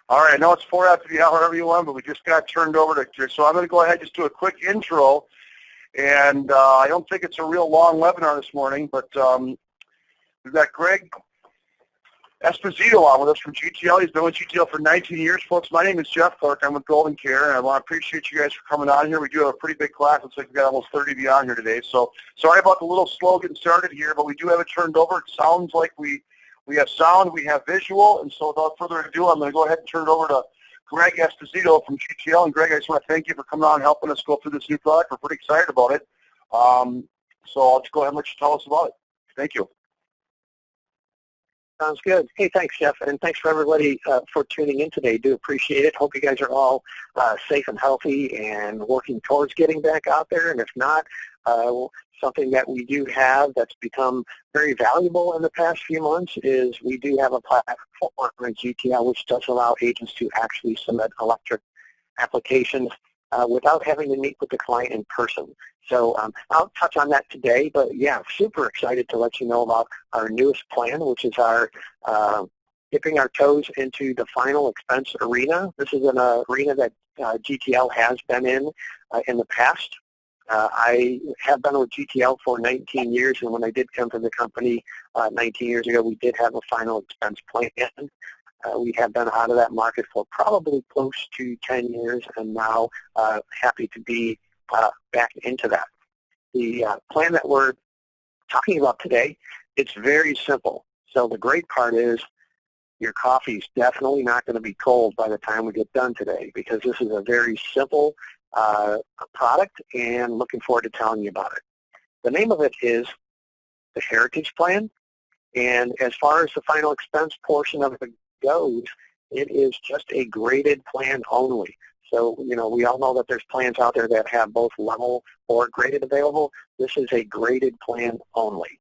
All right, I know it's 4 after the hour, everyone, but we just got turned over to, so I'm going to go ahead and just do a quick intro. And I don't think it's a real long webinar this morning, but we've got Greg Esposito on with us from GTL. He's been with GTL for 19 years, folks. My name is Jeff Clark. I'm with GoldenCare, and I want to appreciate you guys for coming on here. We do have a pretty big class. Looks like we've got almost 30 of you on here today. So sorry about the little slow getting started here, but we do have it turned over. It sounds like we have sound, we have visual, and so without further ado, I'm going to go ahead and turn it over to Greg Esposito from GTL. And Greg, I just want to thank you for coming on and helping us go through this new product. We're pretty excited about it. So I'll just go ahead and let you tell us about it. Thank you. Sounds good. Hey, thanks, Jeff, and thanks for everybody for tuning in today. Do appreciate it. Hope you guys are all safe and healthy and working towards getting back out there. And if not, something that we do have that's become very valuable in the past few months is we do have a platform at GTL which does allow agents to actually submit electric applications without having to meet with the client in person. So I'll touch on that today, but yeah, super excited to let you know about our newest plan, which is our dipping our toes into the final expense arena. This is an arena that GTL has been in the past. I have been with GTL for 19 years, and when I did come to the company 19 years ago, we did have a final expense plan. We have been out of that market for probably close to 10 years, and now happy to be back into that. The plan that we're talking about today, it's very simple. So the great part is your coffee's definitely not going to be cold by the time we get done today, because this is a very simple product, and looking forward to telling you about it. The name of it is the Heritage Plan, and as far as the final expense portion of it goes, it is just a graded plan only. So, you know, we all know that there's plans out there that have both level or graded available. This is a graded plan only.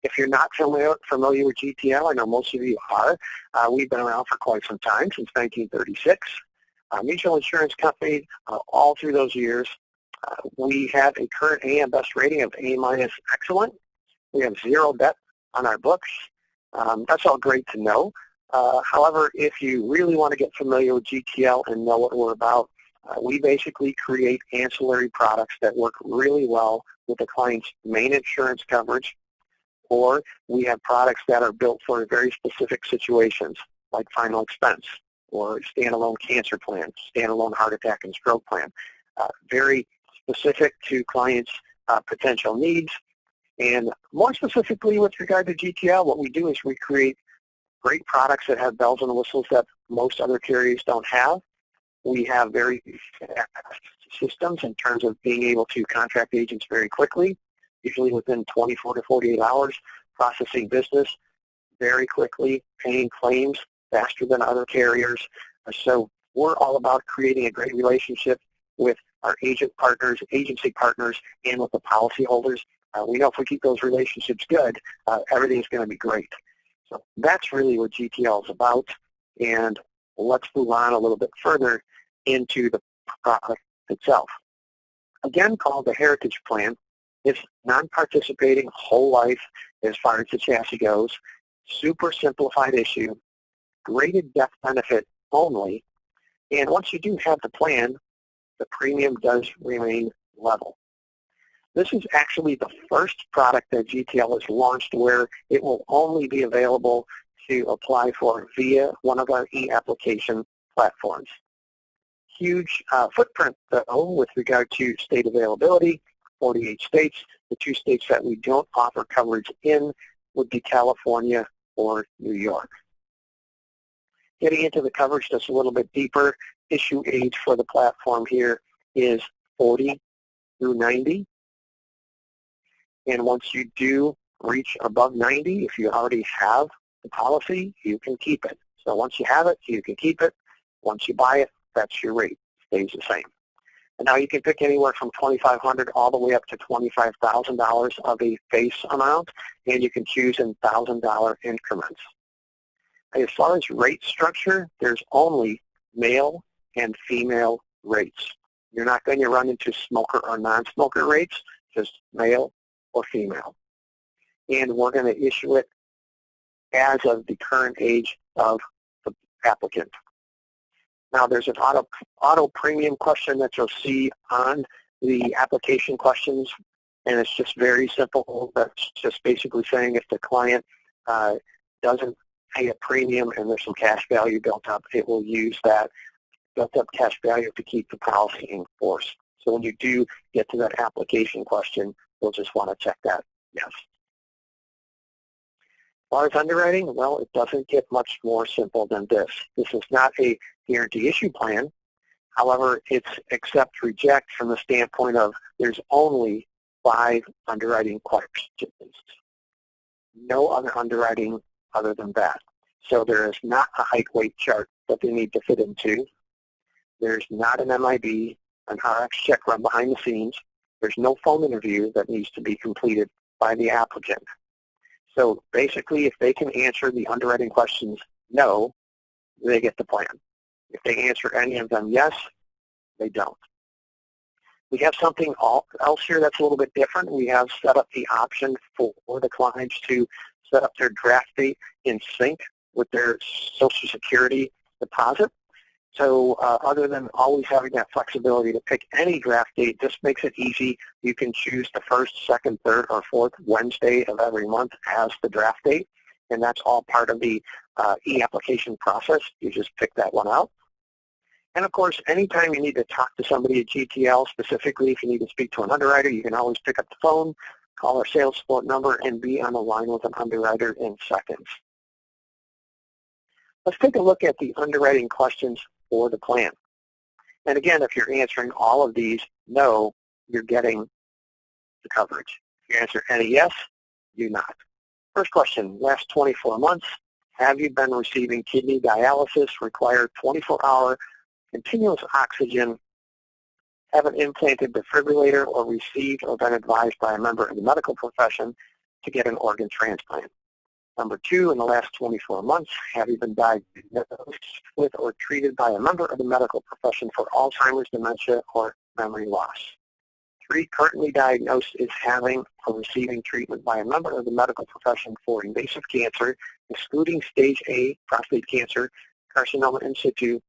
If you're not familiar with GTL, I know most of you are. We've been around for quite some time, since 1936. Mutual insurance company all through those years. We have a current AM Best rating of A- excellent. We have 0 debt on our books. That's all great to know. However, if you really want to get familiar with GTL and know what we're about, we basically create ancillary products that work really well with the client's main insurance coverage, or we have products that are built for very specific situations, like final expense, or standalone cancer plan, standalone heart attack and stroke plan. Very specific to clients' potential needs. And more specifically with regard to GTL, what we do is we create great products that have bells and whistles that most other carriers don't have. We have very fast systems in terms of being able to contract agents very quickly, usually within 24 to 48 hours, processing business very quickly, paying claims faster than other carriers. So we're all about creating a great relationship with our agent partners, agency partners, and with the policyholders. We know if we keep those relationships good, everything's going to be great. So that's really what GTL is about. And let's move on a little bit further into the product itself. Again, called the Heritage Plan. It's non-participating whole life as far as the chassis goes. Super simplified issue. Graded death benefit only, and once you do have the plan, the premium does remain level. This is actually the first product that GTL has launched where it will only be available to apply for via one of our e-application platforms. Huge footprint, though, with regard to state availability, 48 states. The 2 states that we don't offer coverage in would be California or New York. Getting into the coverage just a little bit deeper, issue age for the platform here is 40 through 90. And once you do reach above 90, if you already have the policy, you can keep it. So once you have it, you can keep it. Once you buy it, that's your rate. It stays the same. And now you can pick anywhere from $2,500 all the way up to $25,000 of a face amount, and you can choose in $1,000 increments. As far as rate structure, there's only male and female rates. You're not going to run into smoker or non-smoker rates, just male or female. And we're going to issue it as of the current age of the applicant. Now there's an auto premium question that you'll see on the application questions, and it's just very simple. That's just basically saying if the client doesn't pay a premium and there's some cash value built up, it will use that built up cash value to keep the policy in force. So when you do get to that application question, you'll just want to check that yes. As far as underwriting, well, it doesn't get much more simple than this. This is not a guarantee issue plan. However, it's accept, reject from the standpoint of there's only 5 underwriting questions. No other underwriting other than that. So there is not a height weight chart that they need to fit into. There's not an MIB, an RX check run behind the scenes. There's no phone interview that needs to be completed by the applicant. So basically, if they can answer the underwriting questions no, they get the plan. If they answer any of them yes, they don't. We have something else here that's a little bit different. We have set up the option for the clients to set up their draft date in sync with their Social Security deposit. So other than always having that flexibility to pick any draft date, this makes it easy. You can choose the first, second, third, or fourth Wednesday of every month as the draft date, and that's all part of the e-application process. You just pick that one out. And of course, anytime you need to talk to somebody at GTL, specifically if you need to speak to an underwriter, you can always pick up the phone, call our sales support number, and be on the line with an underwriter in seconds. Let's take a look at the underwriting questions for the plan. And again, if you're answering all of these no, you're getting the coverage. If you answer any yes, you're not. First question, last 24 months, have you been receiving kidney dialysis, require 24-hour continuous oxygen, have an implanted defibrillator, or received or been advised by a member of the medical profession to get an organ transplant? Number 2, in the last 24 months, have you been diagnosed with or treated by a member of the medical profession for Alzheimer's, dementia, or memory loss? 3, currently diagnosed is having or receiving treatment by a member of the medical profession for invasive cancer, excluding stage A prostate cancer, carcinoma in situ,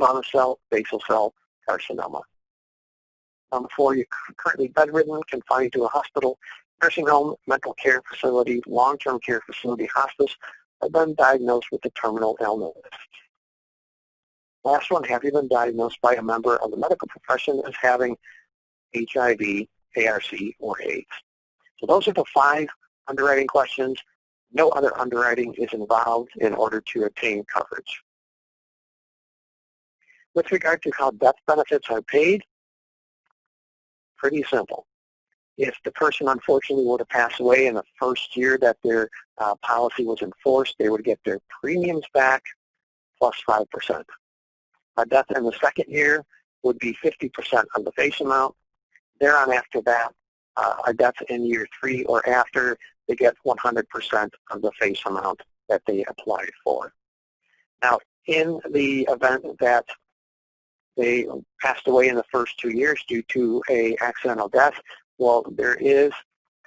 squamous cell, basal cell carcinoma. Number 4, you're currently bedridden, confined to a hospital, nursing home, mental care facility, long-term care facility, hospice, or been diagnosed with a terminal illness. Last one, have you been diagnosed by a member of the medical profession as having HIV, ARC, or AIDS? So those are the 5 underwriting questions. No other underwriting is involved in order to obtain coverage. With regard to how death benefits are paid, pretty simple. If the person unfortunately were to pass away in the first year that their policy was enforced, they would get their premiums back plus 5%. A death in the second year would be 50% of the face amount. Thereon after that, a death in year 3 or after, they get 100% of the face amount that they applied for. Now, in the event that they passed away in the first 2 years due to an accidental death, well, there is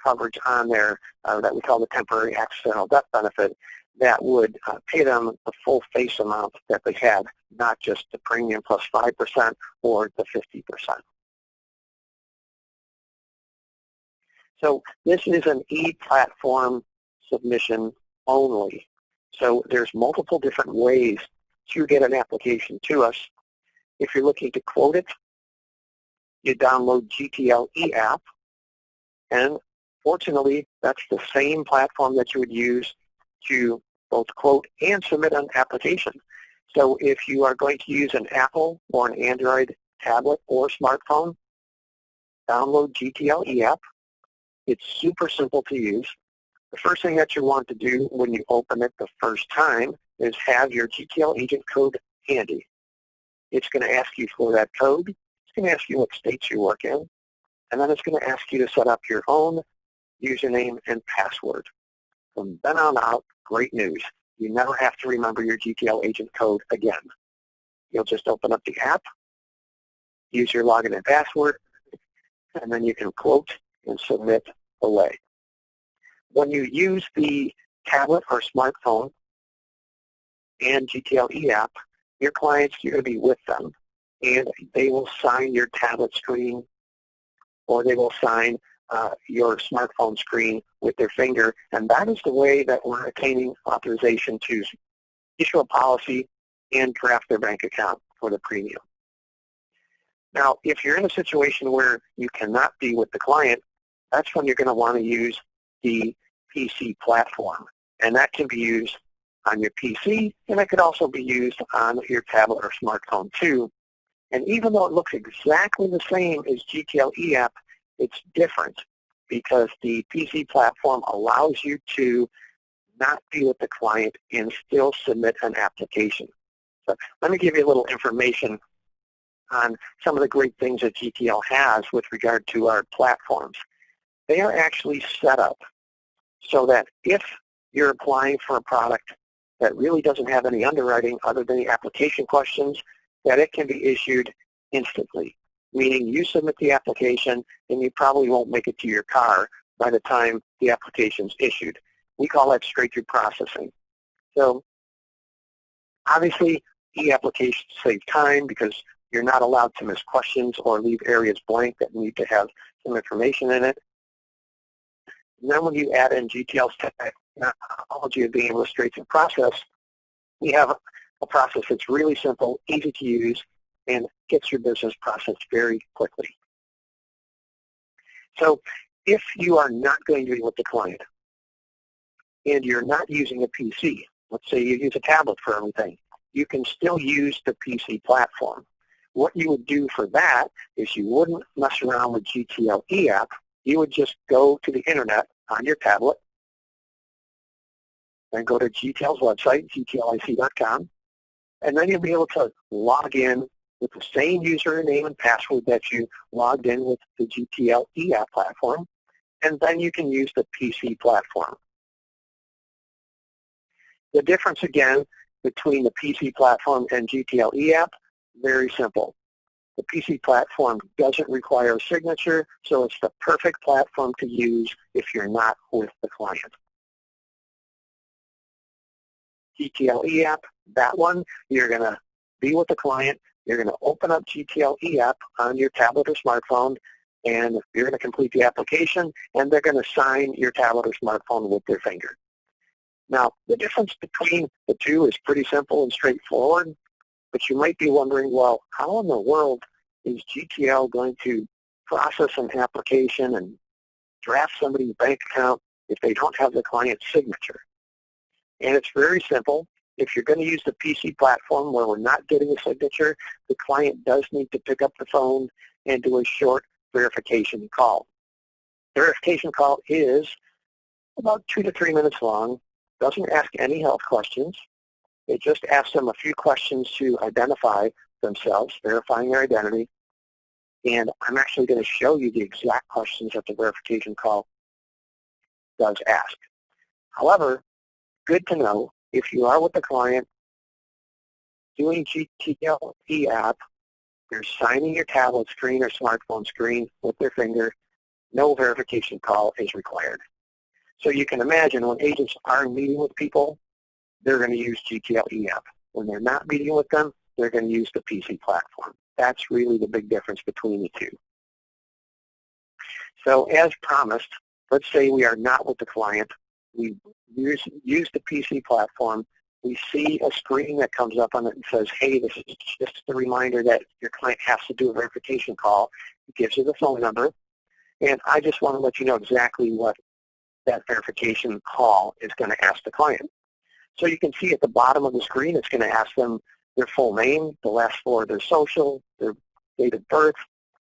coverage on there that we call the temporary accidental death benefit that would pay them the full face amount that they had, not just the premium plus 5% or the 50%. So this is an e-platform submission only. So there's multiple different ways to get an application to us. If you're looking to quote it, you download GTL e-app. And fortunately, that's the same platform that you would use to both quote and submit an application. So if you are going to use an Apple or an Android tablet or smartphone, download GTL e-app. It's super simple to use. The first thing that you want to do when you open it the first time is have your GTL agent code handy. It's going to ask you for that code. It's going to ask you what states you work in. And then it's going to ask you to set up your own username and password. From then on out, great news. You never have to remember your GTL agent code again. You'll just open up the app, use your login and password, and then you can quote and submit away. When you use the tablet or smartphone, and GTL app, your clients, you're going to be with them, and they will sign your tablet screen, or they will sign your smartphone screen with their finger, and that is the way that we're attaining authorization to issue a policy and draft their bank account for the premium. Now, if you're in a situation where you cannot be with the client, that's when you're going to want to use the PC platform, and that can be used on your PC, and it could also be used on your tablet or smartphone too. And even though it looks exactly the same as GTL app, it's different because the PC platform allows you to not be with the client and still submit an application. So let me give you a little information on some of the great things that GTL has with regard to our platforms. They are actually set up so that if you're applying for a product that really doesn't have any underwriting other than the application questions, that it can be issued instantly, meaning you submit the application and you probably won't make it to your car by the time the application's issued. We call that straight-through processing. So obviously, e-applications save time because you're not allowed to miss questions or leave areas blank that need to have some information in it. And then when you add in GTL's technology of being able to straight-through process, we have a process that's really simple, easy to use, and gets your business processed very quickly. So if you are not going to be with the client and you're not using a PC, let's say you use a tablet for everything, you can still use the PC platform. What you would do for that is you wouldn't mess around with GTL app. You would just go to the internet on your tablet and go to GTL's website, gtlic.com, and then you'll be able to log in with the same username and password that you logged in with the GTL app platform, and then you can use the PC platform. The difference, again, between the PC platform and GTL app, very simple. The PC platform doesn't require a signature, so it's the perfect platform to use if you're not with the client. GTL app, that one, you're going to be with the client. You're going to open up GTL app on your tablet or smartphone, and you're going to complete the application, and they're going to sign your tablet or smartphone with their finger. Now, the difference between the two is pretty simple and straightforward, but you might be wondering, well, how in the world is GTL going to process an application and draft somebody's bank account if they don't have the client's signature? And it's very simple. If you're going to use the PC platform where we're not getting a signature, the client does need to pick up the phone and do a short verification call. The verification call is about 2 to 3 minutes long, doesn't ask any health questions. It just asks them a few questions to identify themselves, verifying their identity. And I'm actually going to show you the exact questions that the verification call does ask. However, good to know, if you are with the client doing GTL app, you're signing your tablet screen or smartphone screen with their finger, no verification call is required. So you can imagine when agents are meeting with people, they're going to use GTL app. When they're not meeting with them, they're going to use the PC platform. That's really the big difference between the two. So as promised, let's say we are not with the client. We use the PC platform. We see a screen that comes up on it and says, hey, this is just a reminder that your client has to do a verification call. It gives you the phone number. And I just want to let you know exactly what that verification call is going to ask the client. So you can see at the bottom of the screen, it's going to ask them their full name, the last four of their social, their date of birth.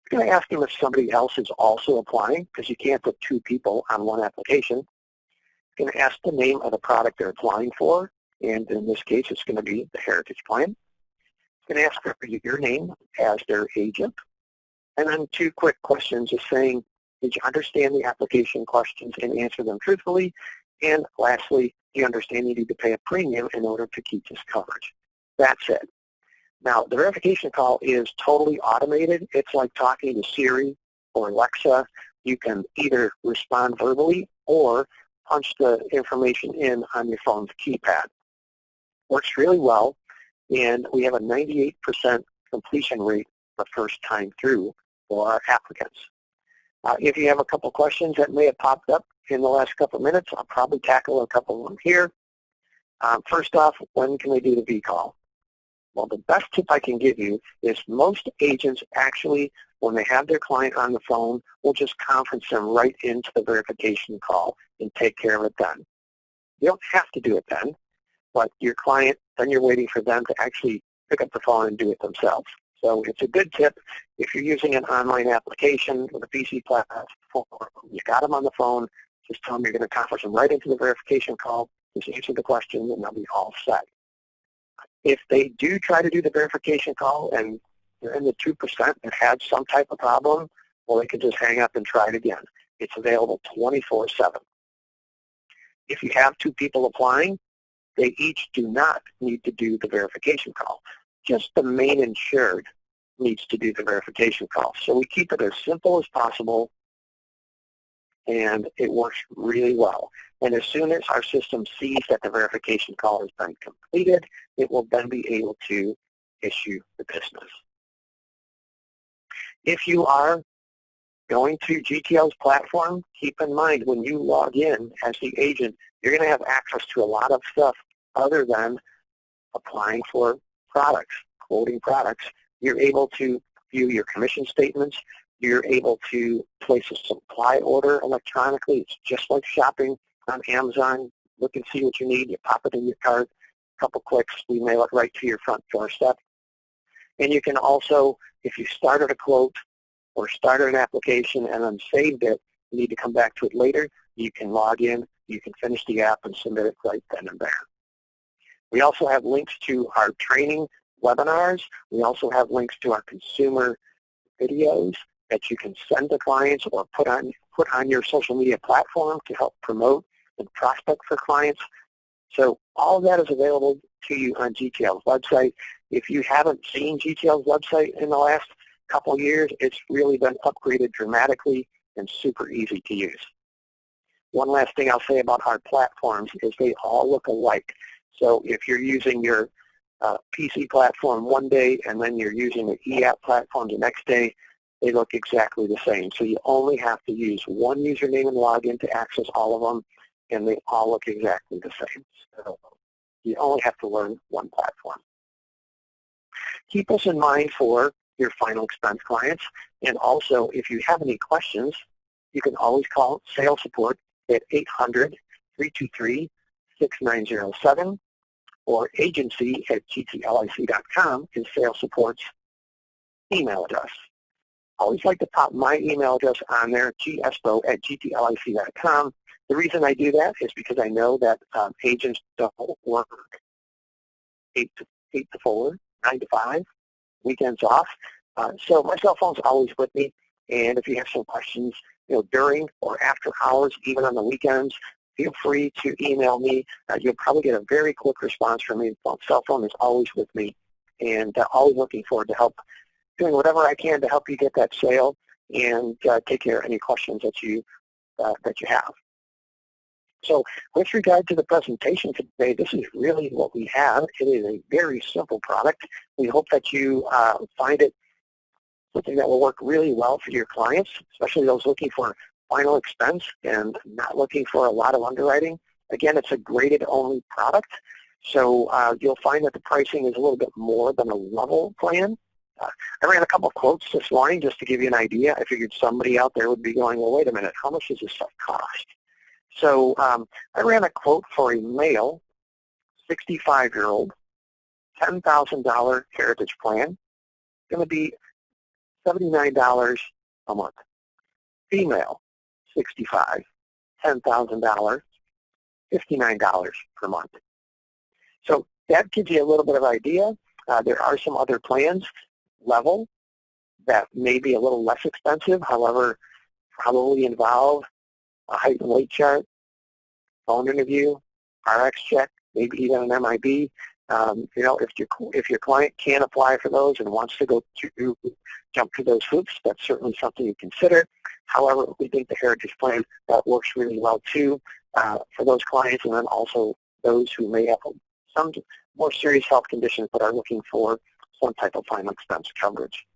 It's going to ask them if somebody else is also applying, because you can't put 2 people on one application. It's going to ask the name of the product they're applying for, and in this case, it's going to be the Heritage Plan. It's going to ask for your name as their agent, and then 2 quick questions just saying, did you understand the application questions and answer them truthfully? And lastly, do you understand you need to pay a premium in order to keep this coverage? That's it. Now, the verification call is totally automated. It's like talking to Siri or Alexa. You can either respond verbally or punch the information in on your phone's keypad. Works really well, and we have a 98% completion rate the first time through for our applicants. If you have a couple questions that may have popped up in the last couple of minutes, I'll probably tackle a couple of them here. First off, when can we do the V-call? Well, the best tip I can give you is most agents actually, when they have their client on the phone, will just conference them right into the verification call and take care of it then. You don't have to do it then, but your client, then you're waiting for them to actually pick up the phone and do it themselves. So it's a good tip if you're using an online application with a PC platform, you got them on the phone, just tell them you're going to conference them right into the verification call, just answer the question, and they'll be all set. If they do try to do the verification call and they're in the 2% that had some type of problem, well, they can just hang up and try it again. It's available 24/7. If you have 2 people applying, they each do not need to do the verification call. Just the main insured needs to do the verification call. So we keep it as simple as possible, and it works really well. And as soon as our system sees that the verification call has been completed, it will then be able to issue the business. If you are going to GTL's platform, keep in mind when you log in as the agent, you're going to have access to a lot of stuff other than applying for products, quoting products. You're able to view your commission statements. You're able to place a supply order electronically. It's just like shopping on Amazon. Look and see what you need. You pop it in your cart. A couple clicks, we mail it right to your front doorstep. And you can also, if you started a quote or started an application and then saved it, you need to come back to it later, you can log in, you can finish the app and submit it right then and there. We also have links to our training webinars. We also have links to our consumer videos that you can send to clients or put on your social media platform to help promote and prospect for clients. So all of that is available to you on GTL's website. If you haven't seen GTL's website in the last couple of years, it's really been upgraded dramatically and super easy to use. One last thing I'll say about our platforms is they all look alike. So if you're using your PC platform one day and then you're using the eApp platform the next day, they look exactly the same. So you only have to use one username and login to access all of them, and they all look exactly the same. So you only have to learn one platform. Keep us in mind for your final expense clients, and also if you have any questions, you can always call sales support at 800-323-6907, or agency at GTLIC.com is sales support's email address. I always like to pop my email address on there, gspo@gtlic.com. The reason I do that is because I know that agents don't work 8 to 4, 9 to 5, weekends off. So my cell phone's always with me, and if you have some questions, during or after hours, even on the weekends, feel free to email me. You'll probably get a very quick response from me. My cell phone is always with me, and always looking forward to doing whatever I can to help you get that sale and take care of any questions that you have. So with regard to the presentation today, this is really what we have. It is a very simple product. We hope that you find it something that will work really well for your clients, especially those looking for final expense and not looking for a lot of underwriting. Again, it's a graded-only product, so you'll find that the pricing is a little bit more than a level plan. I ran a couple of quotes this morning just to give you an idea. I figured somebody out there would be going, well, wait a minute, how much does this stuff cost? So I ran a quote for a male, 65-year-old, $10,000 Heritage plan. It's going to be $79 a month. Female, 65, $10,000, $59 per month. So that gives you a little bit of idea. There are some other plans, level, that may be a little less expensive, however, probably involve a height and weight chart, phone interview, RX check, maybe even an MIB. If your client can apply for those and wants to jump to those hoops, that's certainly something you consider. However, we think the Heritage Plan that works really well too for those clients, and then also those who may have some more serious health conditions that are looking for some type of final expense coverage.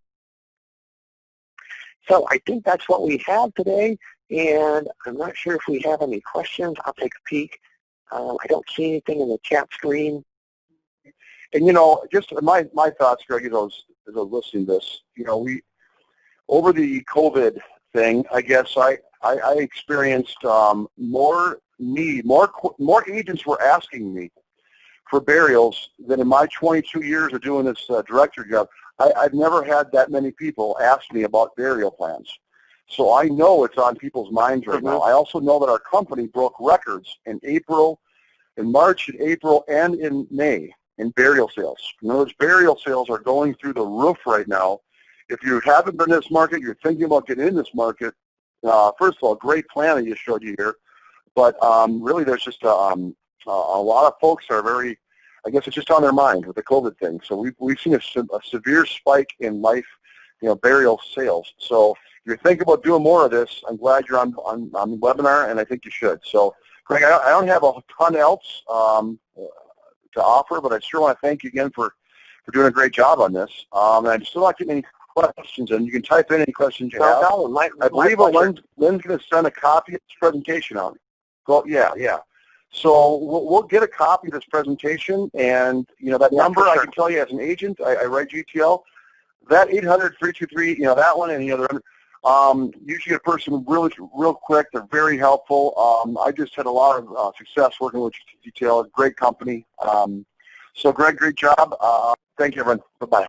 So I think that's what we have today, and I'm not sure if we have any questions. I'll take a peek. I don't see anything in the chat screen. And, just my thoughts, Greg, as I was listening to this, over the COVID thing, I guess I experienced more agents were asking me for burials than in my 22 years of doing this director job. I've never had that many people ask me about burial plans. So I know it's on people's minds right now. I also know that our company broke records in March, in April, and in May in burial sales. In other words, burial sales are going through the roof right now. If you haven't been in this market, you're thinking about getting in this market, first of all, great plan that you showed you here. But really there's just a lot of folks are very, I guess it's just on their mind with the COVID thing. So we've seen a severe spike in burial sales. So if you're thinking about doing more of this, I'm glad you're on the webinar, and I think you should. So, Greg, I don't have a ton else to offer, but I sure want to thank you again for doing a great job on this. And I'm still not getting any questions, and you can type in any questions you have. I believe Lynn's going to send a copy of this presentation out. Well, yeah. So we'll get a copy of this presentation, and that number I can tell you as an agent, I write GTL, that 800-323, that one and the other. Usually get a person real quick. They're very helpful. I just had a lot of success working with GTL, great company. So Greg, great job. Thank you, everyone. Bye-bye.